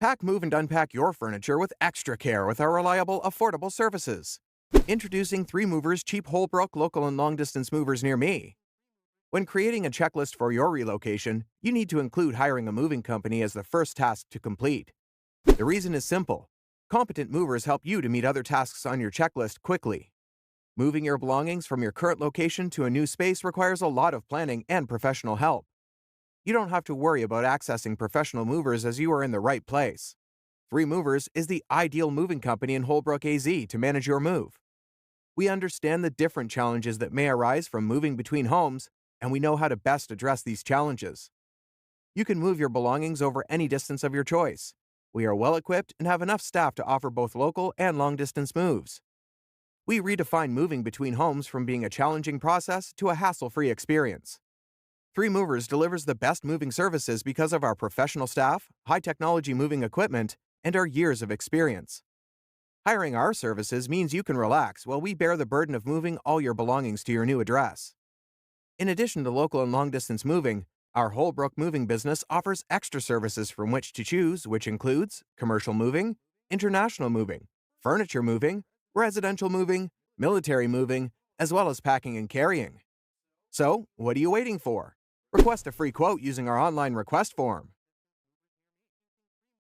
Pack, move, and unpack your furniture with extra care with our reliable, affordable services. Introducing 3 Movers cheap Holbrook local and long distance movers near me. When creating a checklist for your relocation, you need to include hiring a moving company as the first task to complete. The reason is simple. Competent movers help you to meet other tasks on your checklist quickly. Moving your belongings from your current location to a new space requires a lot of planning and professional help. You don't have to worry about accessing professional movers as you are in the right place. 3 Movers is the ideal moving company in Holbrook, AZ to manage your move. We understand the different challenges that may arise from moving between homes, and we know how to best address these challenges. You can move your belongings over any distance of your choice. We are well equipped and have enough staff to offer both local and long-distance moves. We redefine moving between homes from being a challenging process to a hassle-free experience. 3 Movers delivers the best moving services because of our professional staff, high-technology moving equipment, and our years of experience. Hiring our services means you can relax while we bear the burden of moving all your belongings to your new address. In addition to local and long-distance moving, our Holbrook moving business offers extra services from which to choose, which includes commercial moving, international moving, furniture moving, residential moving, military moving, as well as packing and carrying. So, what are you waiting for? Request a free quote using our online request form.